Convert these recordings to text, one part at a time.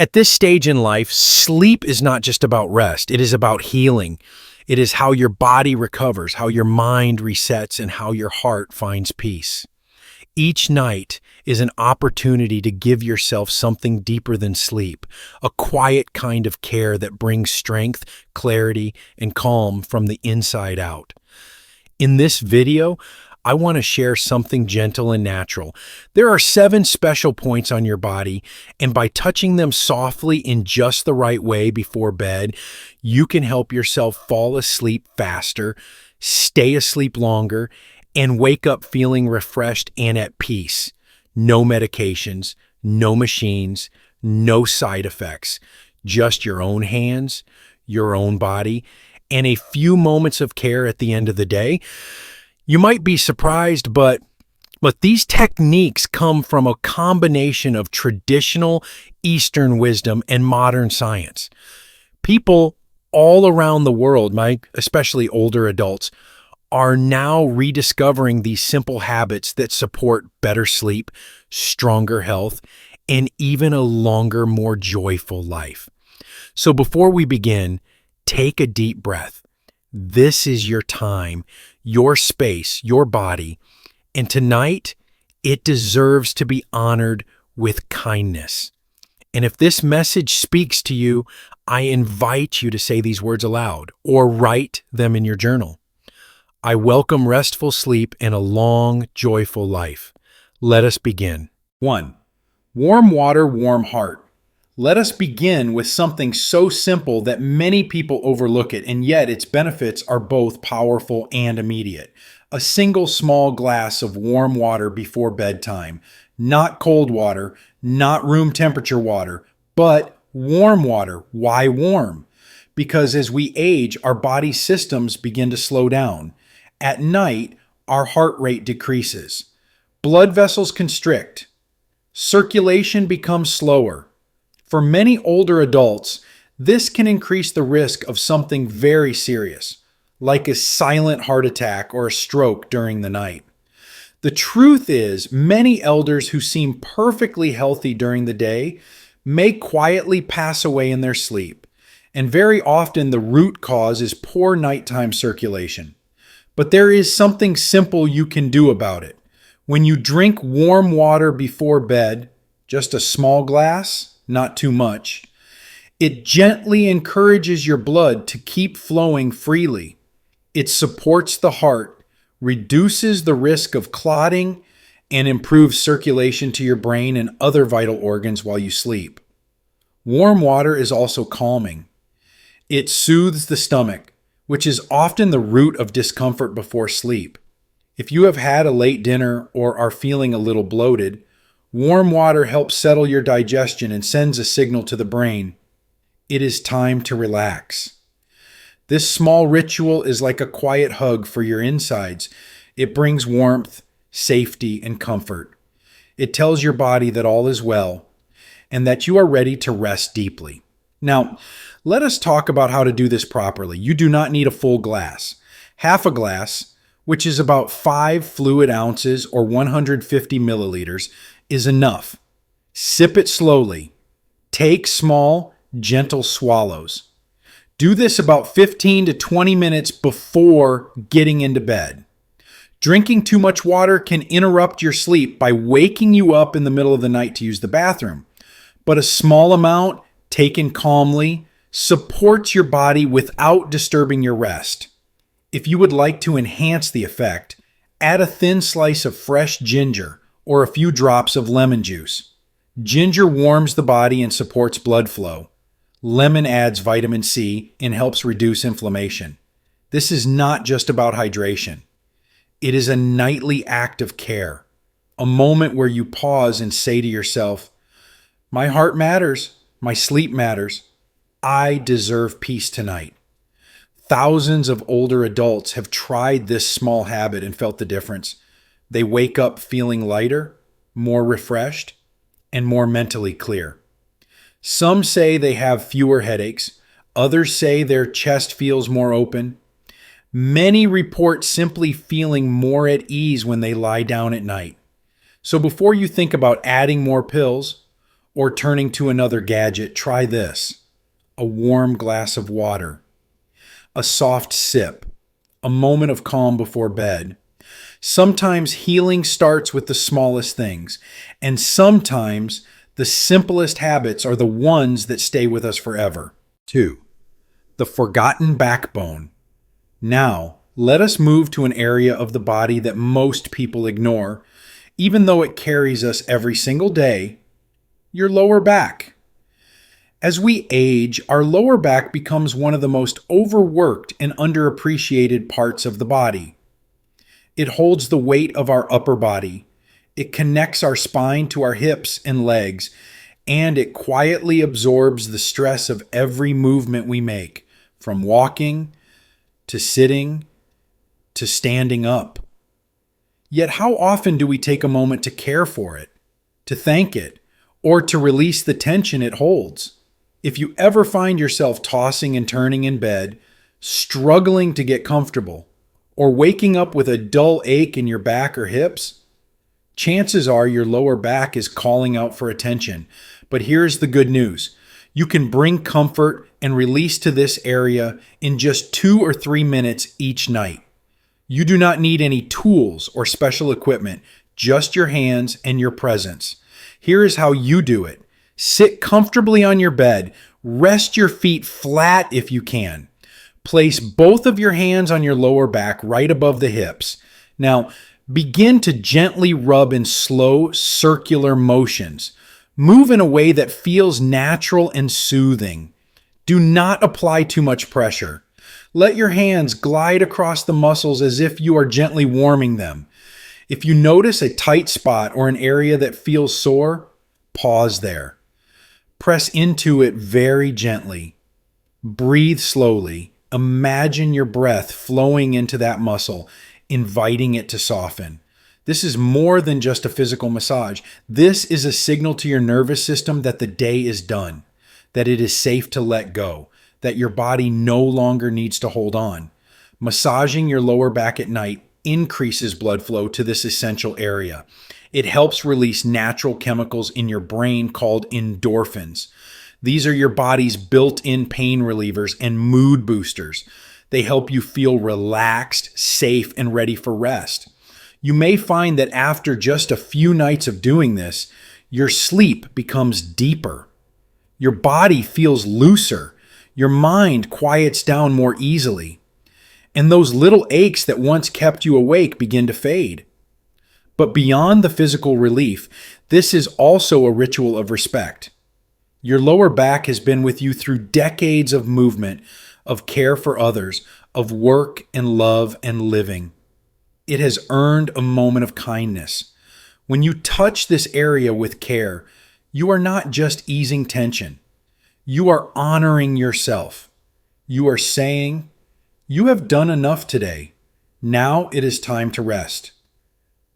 At this stage in life, sleep is not just about rest. It is about healing. It is how your body recovers, how your mind resets, and how your heart finds peace. Each night is an opportunity to give yourself something deeper than sleep, a quiet kind of care that brings strength, clarity, and calm from the inside out. In this video, I want to share something gentle and natural. There are 7 special points on your body, and by touching them softly in just the right way before bed, you can help yourself fall asleep faster, stay asleep longer, and wake up feeling refreshed and at peace. No medications, no machines, no side effects, just your own hands, your own body, and a few moments of care at the end of the day. You might be surprised, but these techniques come from a combination of traditional Eastern wisdom and modern science. People all around the world, especially older adults, are now rediscovering these simple habits that support better sleep, stronger health, and even a longer, more joyful life. So before we begin, take a deep breath. This is your time, your space, your body, and tonight it deserves to be honored with kindness. And if this message speaks to you, I invite you to say these words aloud or write them in your journal. I welcome restful sleep and a long, joyful life. Let us begin. 1. Warm water, warm heart. Let us begin with something so simple that many people overlook it, and yet its benefits are both powerful and immediate. A single small glass of warm water before bedtime. Not cold water, not room temperature water, but warm water. Why warm? Because as we age, our body systems begin to slow down. At night, our heart rate decreases. Blood vessels constrict. Circulation becomes slower. For many older adults, this can increase the risk of something very serious, like a silent heart attack or a stroke during the night. The truth is, many elders who seem perfectly healthy during the day may quietly pass away in their sleep, and very often the root cause is poor nighttime circulation. But there is something simple you can do about it. When you drink warm water before bed, just a small glass, not too much, it gently encourages your blood to keep flowing freely. It supports the heart, reduces the risk of clotting, and improves circulation to your brain and other vital organs while you sleep. Warm water is also calming. It soothes the stomach, which is often the root of discomfort before sleep. If you have had a late dinner or are feeling a little bloated, warm water helps settle your digestion and sends a signal to the brain. It is time to relax. This small ritual is like a quiet hug for your insides. It brings warmth, safety, and comfort. It tells your body that all is well and that you are ready to rest deeply. Now, let us talk about how to do this properly. You do not need a full glass. Half a glass, which is about 5 fluid ounces or 150 milliliters, is enough. Sip it slowly. Take small, gentle swallows. Do this about 15 to 20 minutes before getting into bed. Drinking too much water can interrupt your sleep by waking you up in the middle of the night to use the bathroom. But a small amount, taken calmly, supports your body without disturbing your rest. If you would like to enhance the effect, add a thin slice of fresh ginger or a few drops of lemon juice. Ginger warms the body and supports blood flow. Lemon adds vitamin C and helps reduce inflammation. This is not just about hydration. It is a nightly act of care, a moment where you pause and say to yourself, "My heart matters, my sleep matters. I deserve peace tonight." Thousands of older adults have tried this small habit and felt the difference. They wake up feeling lighter, more refreshed, and more mentally clear. Some say they have fewer headaches. Others say their chest feels more open. Many report simply feeling more at ease when they lie down at night. So before you think about adding more pills or turning to another gadget, try this: a warm glass of water, a soft sip, a moment of calm before bed. Sometimes healing starts with the smallest things, and sometimes the simplest habits are the ones that stay with us forever. 2. The forgotten backbone. Now, let us move to an area of the body that most people ignore, even though it carries us every single day: your lower back. As we age, our lower back becomes one of the most overworked and underappreciated parts of the body. It holds the weight of our upper body. It connects our spine to our hips and legs, and it quietly absorbs the stress of every movement we make, from walking to sitting to standing up. Yet how often do we take a moment to care for it, to thank it, or to release the tension it holds? If you ever find yourself tossing and turning in bed, struggling to get comfortable, or waking up with a dull ache in your back or hips, chances are your lower back is calling out for attention. But here's the good news: you can bring comfort and release to this area in just 2 or 3 minutes each night. You do not need any tools or special equipment, just your hands and your presence. Here is how you do it. Sit comfortably on your bed. Rest your feet flat if you can. Place both of your hands on your lower back right above the hips. Now, begin to gently rub in slow circular motions. Move in a way that feels natural and soothing. Do not apply too much pressure. Let your hands glide across the muscles as if you are gently warming them. If you notice a tight spot or an area that feels sore, pause there. Press into it very gently. Breathe slowly. Imagine your breath flowing into that muscle, inviting it to soften. This is more than just a physical massage. This is a signal to your nervous system that the day is done, that it is safe to let go, that your body no longer needs to hold on. Massaging your lower back at night increases blood flow to this essential area. It helps release natural chemicals in your brain called endorphins. These are your body's built-in pain relievers and mood boosters. They help you feel relaxed, safe, and ready for rest. You may find that after just a few nights of doing this, your sleep becomes deeper. Your body feels looser. Your mind quiets down more easily. And those little aches that once kept you awake begin to fade. But beyond the physical relief, this is also a ritual of respect. Your lower back has been with you through decades of movement, of care for others, of work and love and living. It has earned a moment of kindness. When you touch this area with care, you are not just easing tension. You are honoring yourself. You are saying, "You have done enough today. Now it is time to rest."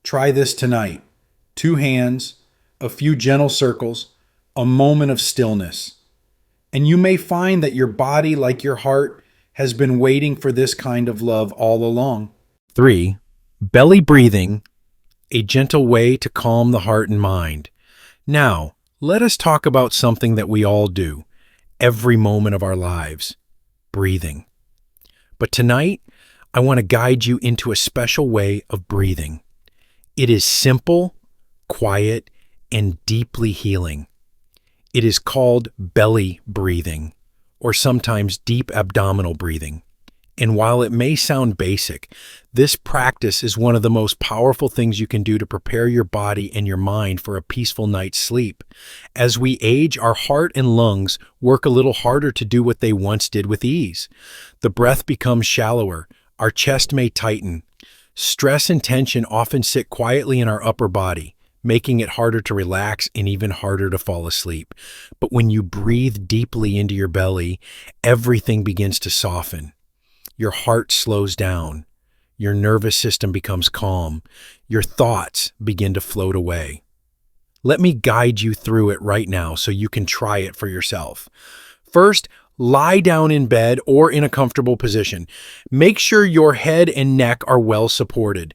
Try this tonight. 2 hands, a few gentle circles, a moment of stillness. And you may find that your body, like your heart, has been waiting for this kind of love all along. 3. Belly breathing, a gentle way to calm the heart and mind. Now, let us talk about something that we all do every moment of our lives: breathing. But tonight, I want to guide you into a special way of breathing. It is simple, quiet, and deeply healing. It is called belly breathing, or sometimes deep abdominal breathing. And while it may sound basic, this practice is one of the most powerful things you can do to prepare your body and your mind for a peaceful night's sleep. As we age, our heart and lungs work a little harder to do what they once did with ease. The breath becomes shallower, our chest may tighten. Stress and tension often sit quietly in our upper body, making it harder to relax and even harder to fall asleep. But when you breathe deeply into your belly, everything begins to soften. Your heart slows down. Your nervous system becomes calm. Your thoughts begin to float away. Let me guide you through it right now so you can try it for yourself. First, lie down in bed or in a comfortable position. Make sure your head and neck are well supported.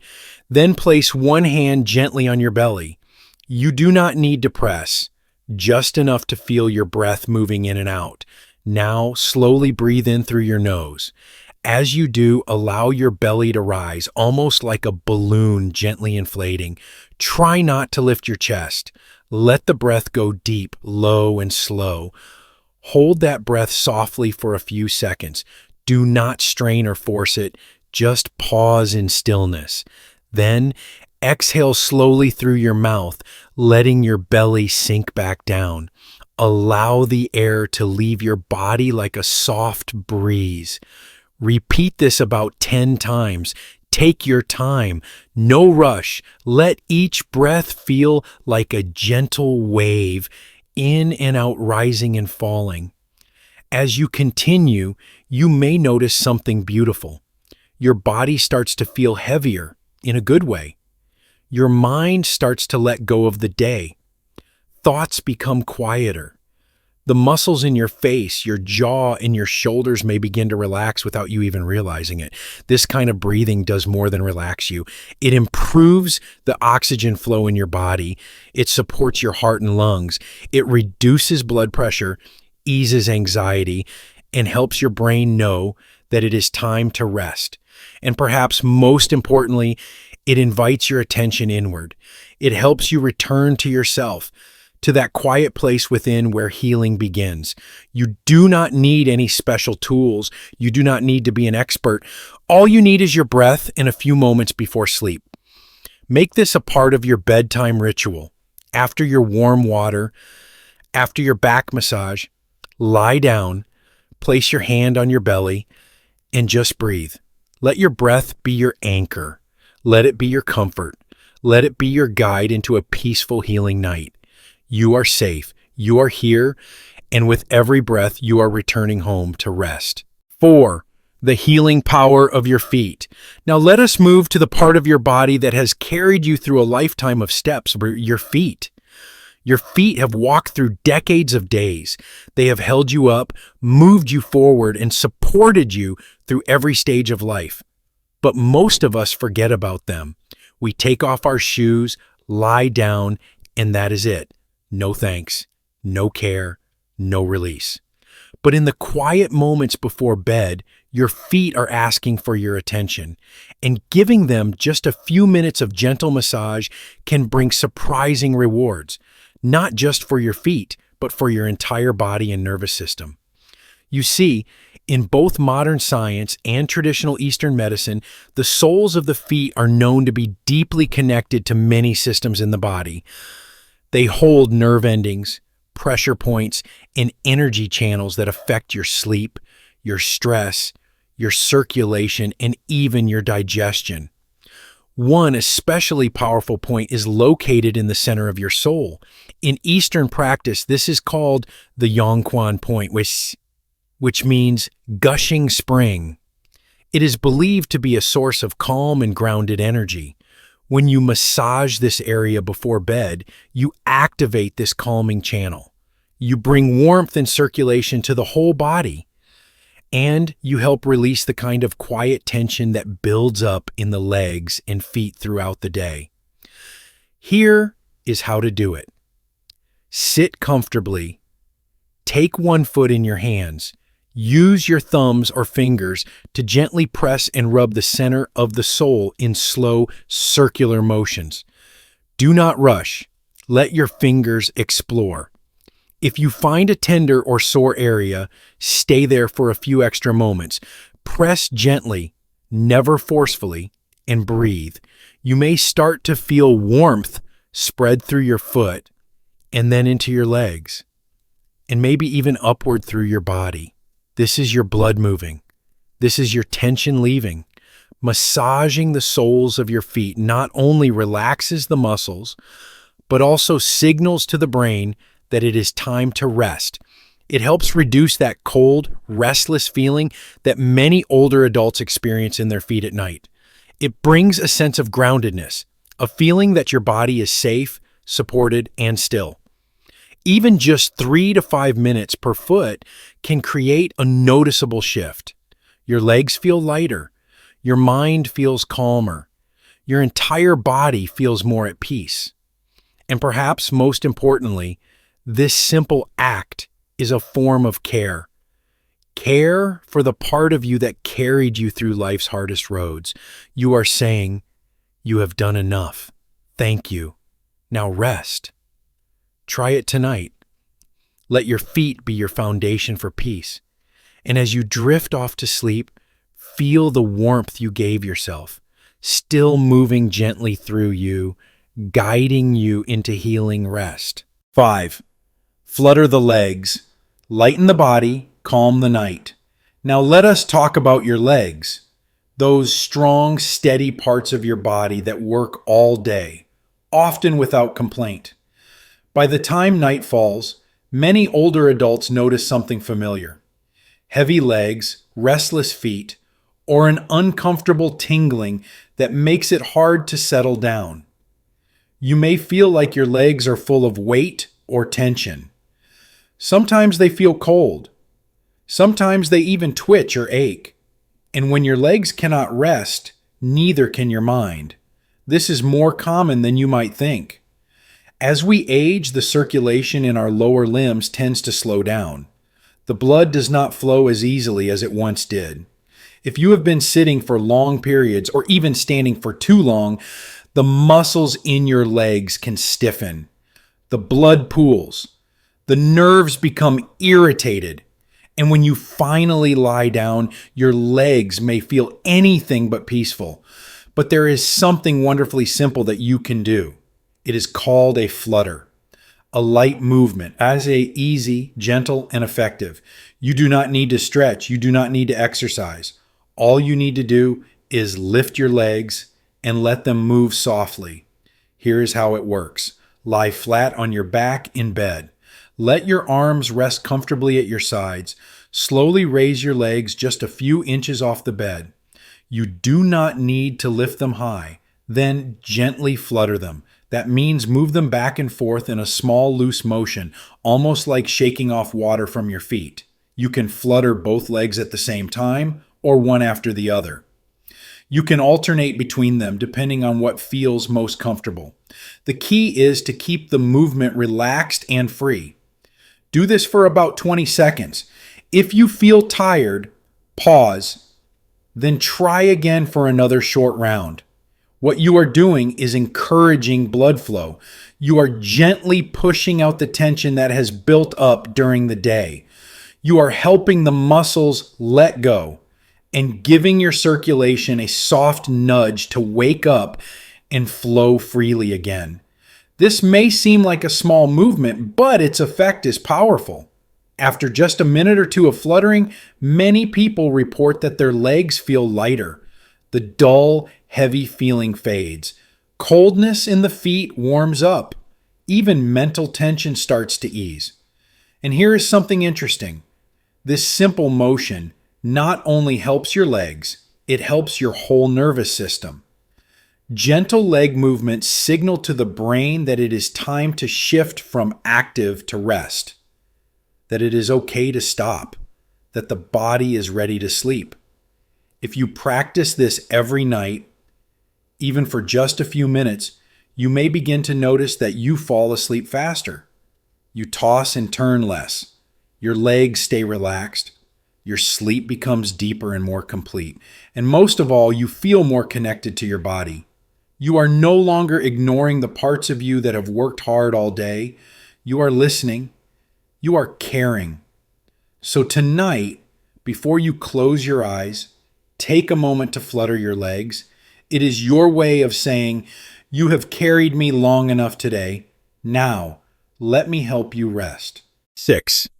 Then place one hand gently on your belly. You do not need to press. just enough to feel your breath moving in and out. Now, slowly breathe in through your nose. As you do, allow your belly to rise, almost like a balloon gently inflating. Try not to lift your chest. Let the breath go deep, low, and slow. Hold that breath softly for a few seconds. Do not strain or force it. Just pause in stillness. Then, exhale slowly through your mouth, letting your belly sink back down. Allow the air to leave your body like a soft breeze. Repeat this about 10 times. Take your time. No rush. Let each breath feel like a gentle wave, in and out, rising and falling. As you continue, you may notice something beautiful. Your body starts to feel heavier in a good way. Your mind starts to let go of the day. Thoughts become quieter. The muscles in your face, your jaw, and your shoulders may begin to relax without you even realizing it. This kind of breathing does more than relax you. It improves the oxygen flow in your body. It supports your heart and lungs. It reduces blood pressure, eases anxiety, and helps your brain know that it is time to rest. And perhaps most importantly, it invites your attention inward. It helps you return to yourself, to that quiet place within where healing begins. You do not need any special tools. You do not need to be an expert. All you need is your breath and a few moments before sleep. Make this a part of your bedtime ritual. After your warm water, after your back massage, lie down, place your hand on your belly, and just breathe. Let your breath be your anchor. Let it be your comfort. Let it be your guide into a peaceful, healing night. You are safe. You are here. And with every breath, you are returning home to rest. 4. The healing power of your feet. Now let us move to the part of your body that has carried you through a lifetime of steps, your feet. Your feet have walked through decades of days. They have held you up, moved you forward, and supported you through every stage of life. But most of us forget about them. We take off our shoes, lie down, and that is it. No thanks, no care, no release. But in the quiet moments before bed, your feet are asking for your attention, and giving them just a few minutes of gentle massage can bring surprising rewards, not just for your feet, but for your entire body and nervous system. You see, in both modern science and traditional Eastern medicine, the soles of the feet are known to be deeply connected to many systems in the body. They hold nerve endings, pressure points, and energy channels that affect your sleep, your stress, your circulation, and even your digestion. One especially powerful point is located in the center of your sole. In Eastern practice, this is called the Yongquan point, which means gushing spring. It is believed to be a source of calm and grounded energy. When you massage this area before bed, you activate this calming channel. You bring warmth and circulation to the whole body, and you help release the kind of quiet tension that builds up in the legs and feet throughout the day. Here is how to do it. Sit comfortably. Take one foot in your hands. Use your thumbs or fingers to gently press and rub the center of the sole in slow, circular motions. Do not rush. Let your fingers explore. If you find a tender or sore area, stay there for a few extra moments. Press gently, never forcefully, and breathe. You may start to feel warmth spread through your foot and then into your legs, and maybe even upward through your body. This is your blood moving. This is your tension leaving. Massaging the soles of your feet not only relaxes the muscles, but also signals to the brain that it is time to rest. It helps reduce that cold, restless feeling that many older adults experience in their feet at night. It brings a sense of groundedness, a feeling that your body is safe, supported, and still. Even just 3 to 5 minutes per foot can create a noticeable shift. Your legs feel lighter. Your mind feels calmer. Your entire body feels more at peace. And perhaps most importantly, This simple act is a form of care. Care for the part of you that carried you through life's hardest roads. You are saying, "You have done enough. Thank you. Now rest." Try it tonight. Let your feet be your foundation for peace. And as you drift off to sleep, feel the warmth you gave yourself, still moving gently through you, guiding you into healing rest. 5. Flutter the legs. Lighten the body, calm the night. Now let us talk about your legs, those strong, steady parts of your body that work all day, often without complaint. By the time night falls, many older adults notice something familiar: heavy legs, restless feet, or an uncomfortable tingling that makes it hard to settle down. You may feel like your legs are full of weight or tension. Sometimes they feel cold. Sometimes they even twitch or ache. And when your legs cannot rest, neither can your mind. This is more common than you might think. As we age, the circulation in our lower limbs tends to slow down. The blood does not flow as easily as it once did. If you have been sitting for long periods or even standing for too long, the muscles in your legs can stiffen. The blood pools. The nerves become irritated. And when you finally lie down, your legs may feel anything but peaceful. But there is something wonderfully simple that you can do. It is called a flutter, a light movement, as easy, gentle, and effective. You do not need to stretch. You do not need to exercise. All you need to do is lift your legs and let them move softly. Here is how it works. Lie flat on your back in bed. Let your arms rest comfortably at your sides. Slowly raise your legs just a few inches off the bed. You do not need to lift them high. Then gently flutter them. That means move them back and forth in a small, loose motion, almost like shaking off water from your feet. You can flutter both legs at the same time or one after the other. You can alternate between them depending on what feels most comfortable. The key is to keep the movement relaxed and free. Do this for about 20 seconds. If you feel tired, pause, then try again for another short round. What you are doing is encouraging blood flow. You are gently pushing out the tension that has built up during the day. You are helping the muscles let go and giving your circulation a soft nudge to wake up and flow freely again. This may seem like a small movement, but its effect is powerful. After just a minute or two of fluttering, many people report that their legs feel lighter. The dull, heavy feeling fades. Coldness in the feet warms up. Even mental tension starts to ease. And here is something interesting. This simple motion not only helps your legs, it helps your whole nervous system. Gentle leg movements signal to the brain that it is time to shift from active to rest, that it is okay to stop, that the body is ready to sleep. If you practice this every night, even for just a few minutes, you may begin to notice that you fall asleep faster. You toss and turn less. Your legs stay relaxed. Your sleep becomes deeper and more complete. And most of all, you feel more connected to your body. You are no longer ignoring the parts of you that have worked hard all day. You are listening. You are caring. So tonight, before you close your eyes, take a moment to flutter your legs. It is your way of saying, "You have carried me long enough today. Now, let me help you rest." 6.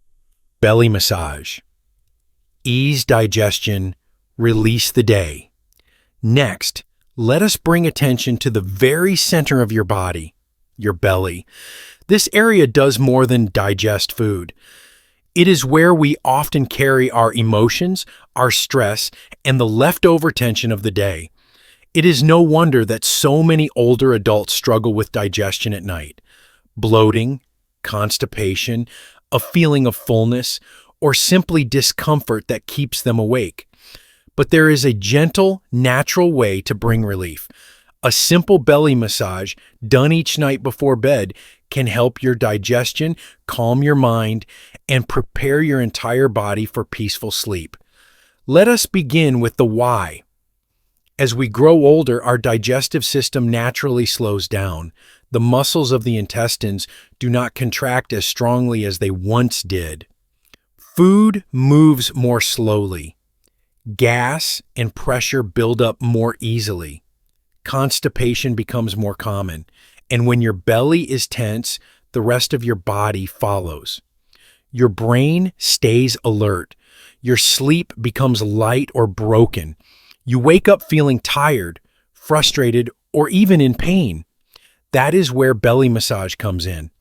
Belly massage. Ease digestion, release the day. Next, let us bring attention to the very center of your body, your belly. This area does more than digest food. It is where we often carry our emotions, our stress, and the leftover tension of the day. It is no wonder that so many older adults struggle with digestion at night. Bloating, constipation, a feeling of fullness, or simply discomfort that keeps them awake. But there is a gentle, natural way to bring relief. A simple belly massage done each night before bed can help your digestion, calm your mind, and prepare your entire body for peaceful sleep. Let us begin with the why. As we grow older, our digestive system naturally slows down. The muscles of the intestines do not contract as strongly as they once did. Food moves more slowly. Gas and pressure build up more easily. Constipation becomes more common. And when your belly is tense, the rest of your body follows. Your brain stays alert. Your sleep becomes light or broken. You wake up feeling tired, frustrated, or even in pain. That is where belly massage comes in.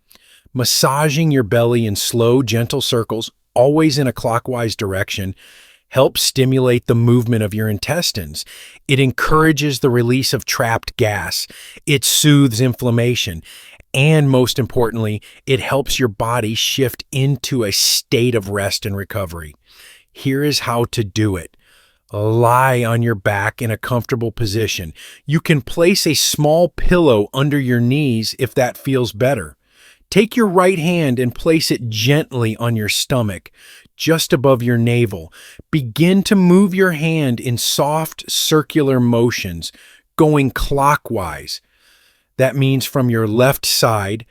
Massaging your belly in slow, gentle circles, always in a clockwise direction, helps stimulate the movement of your intestines. It encourages the release of trapped gas. It soothes inflammation. And most importantly, it helps your body shift into a state of rest and recovery. Here is how to do it. Lie on your back in a comfortable position. You can place a small pillow under your knees if that feels better. Take your right hand and place it gently on your stomach, just above your navel. Begin to move your hand in soft circular motions, going clockwise. That means from your left side,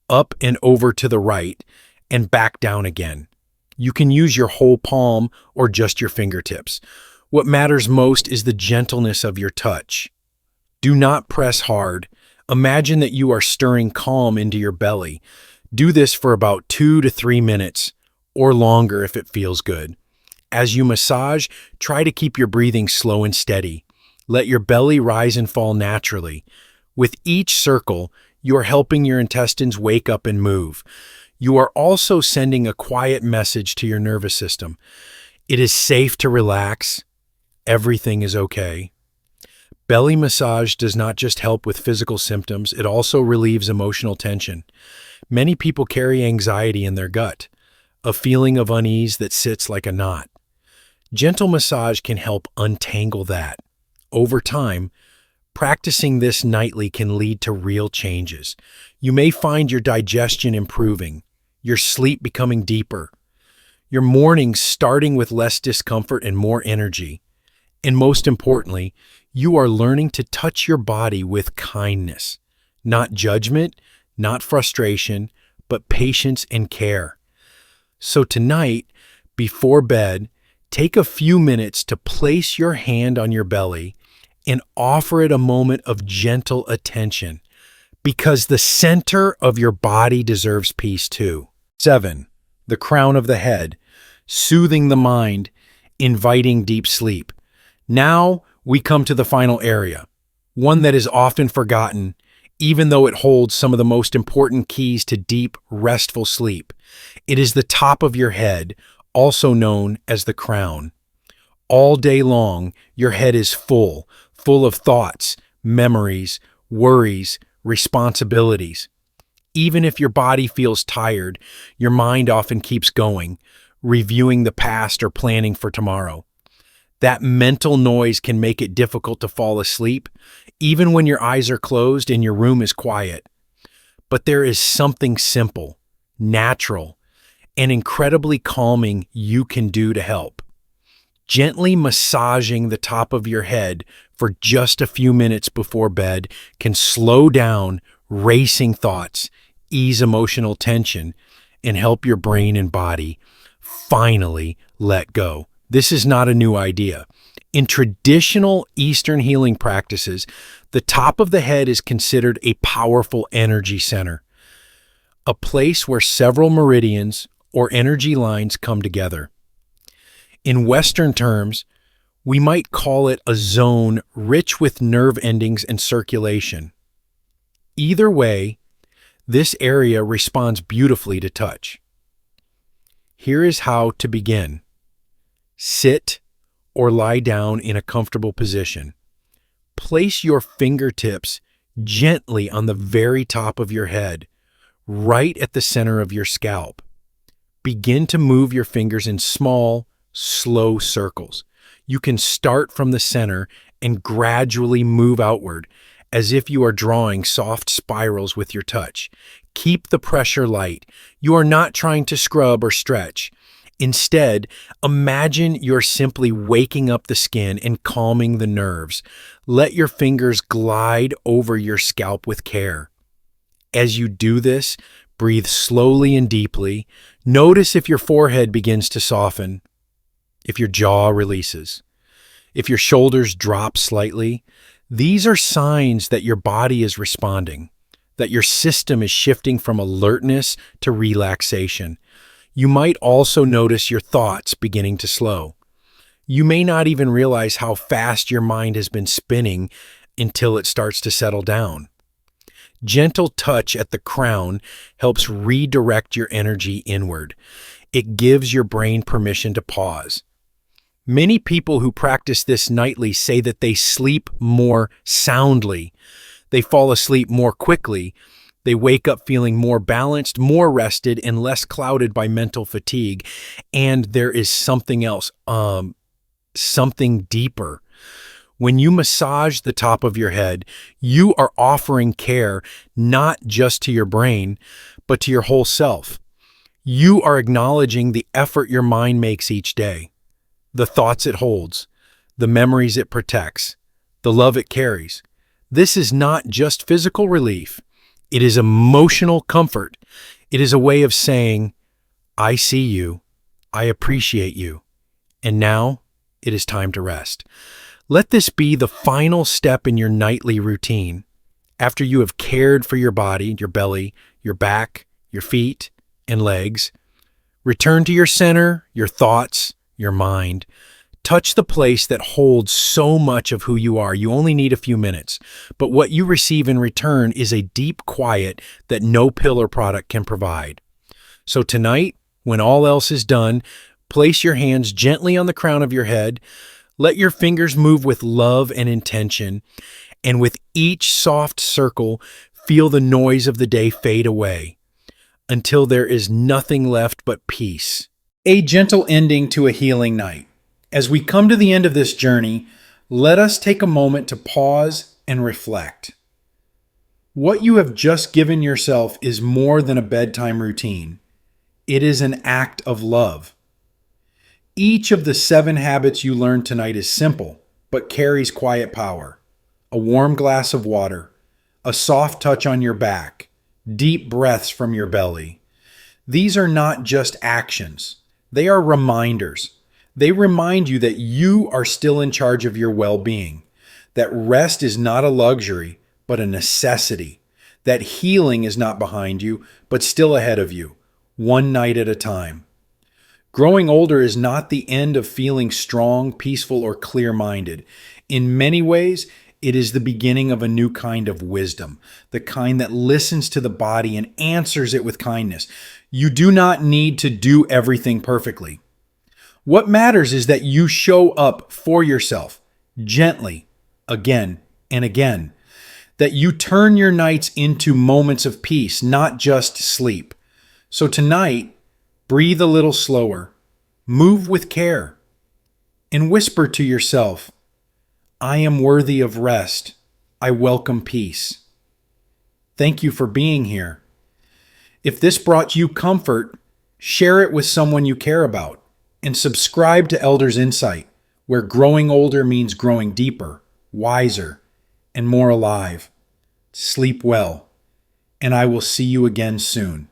up and over to the right, and back down again. You can use your whole palm or just your fingertips. What matters most is the gentleness of your touch. Do not press hard. Imagine that you are stirring calm into your belly. Do this for about 2 to 3 minutes, or longer if it feels good. As you massage, try to keep your breathing slow and steady. Let your belly rise and fall naturally. With each circle, you are helping your intestines wake up and move. You are also sending a quiet message to your nervous system. It is safe to relax. Everything is okay. Belly massage does not just help with physical symptoms, it also relieves emotional tension. Many people carry anxiety in their gut, a feeling of unease that sits like a knot. Gentle massage can help untangle that. Over time, practicing this nightly can lead to real changes. You may find your digestion improving, your sleep becoming deeper, your mornings starting with less discomfort and more energy. And most importantly, you are learning to touch your body with kindness, not judgment, not frustration, but patience and care. So tonight, before bed, take a few minutes to place your hand on your belly and offer it a moment of gentle attention, because the center of your body deserves peace too. 7. The crown of the head, soothing the mind, inviting deep sleep. Now we come to the final area, one that is often forgotten, even though it holds some of the most important keys to deep, restful sleep. It is the top of your head, also known as the crown. All day long, your head is full of thoughts, memories, worries, responsibilities. Even if your body feels tired, your mind often keeps going, reviewing the past or planning for tomorrow. That mental noise can make it difficult to fall asleep, even when your eyes are closed and your room is quiet. But there is something simple, natural, and incredibly calming you can do to help. Gently massaging the top of your head for just a few minutes before bed can slow down racing thoughts, ease emotional tension, and help your brain and body finally let go. This is not a new idea. In traditional Eastern healing practices, the top of the head is considered a powerful energy center, a place where several meridians or energy lines come together. In Western terms, we might call it a zone rich with nerve endings and circulation. Either way, this area responds beautifully to touch. Here is how to begin. Sit or lie down in a comfortable position. Place your fingertips gently on the very top of your head, right at the center of your scalp. Begin to move your fingers in small, slow circles. You can start from the center and gradually move outward, as if you are drawing soft spirals with your touch. Keep the pressure light. You are not trying to scrub or stretch. Instead, imagine you're simply waking up the skin and calming the nerves. Let your fingers glide over your scalp with care. As you do this, breathe slowly and deeply. Notice if your forehead begins to soften, if your jaw releases, if your shoulders drop slightly. These are signs that your body is responding, that your system is shifting from alertness to relaxation. You might also notice your thoughts beginning to slow. You may not even realize how fast your mind has been spinning until it starts to settle down. Gentle touch at the crown helps redirect your energy inward. It gives your brain permission to pause. Many people who practice this nightly say that they sleep more soundly. They fall asleep more quickly. They wake up feeling more balanced, more rested, and less clouded by mental fatigue. And there is something else, something deeper. When you massage the top of your head, you are offering care not just to your brain, but to your whole self. You are acknowledging the effort your mind makes each day, the thoughts it holds, the memories it protects, the love it carries. This is not just physical relief. It is emotional comfort. It is a way of saying, I see you, I appreciate you, and now it is time to rest. Let this be the final step in your nightly routine. After you have cared for your body, your belly, your back, your feet, and legs, return to your center, your thoughts, your mind. Touch the place that holds so much of who you are. You only need a few minutes, but what you receive in return is a deep quiet that no pill or product can provide. So tonight, when all else is done, place your hands gently on the crown of your head. Let your fingers move with love and intention, and with each soft circle, feel the noise of the day fade away until there is nothing left but peace. A gentle ending to a healing night. As we come to the end of this journey, let us take a moment to pause and reflect. What you have just given yourself is more than a bedtime routine. It is an act of love. Each of the 7 habits you learned tonight is simple, but carries quiet power. A warm glass of water, a soft touch on your back, deep breaths from your belly. These are not just actions. They are reminders. They remind you that you are still in charge of your well-being, that rest is not a luxury, but a necessity, that healing is not behind you, but still ahead of you, one night at a time. Growing older is not the end of feeling strong, peaceful, or clear-minded. In many ways, it is the beginning of a new kind of wisdom, the kind that listens to the body and answers it with kindness. You do not need to do everything perfectly. What matters is that you show up for yourself, gently, again and again. That you turn your nights into moments of peace, not just sleep. So tonight, breathe a little slower, move with care, and whisper to yourself, I am worthy of rest. I welcome peace. Thank you for being here. If this brought you comfort, share it with someone you care about, and subscribe to Elders Insight, where growing older means growing deeper, wiser, and more alive. Sleep well, and I will see you again soon.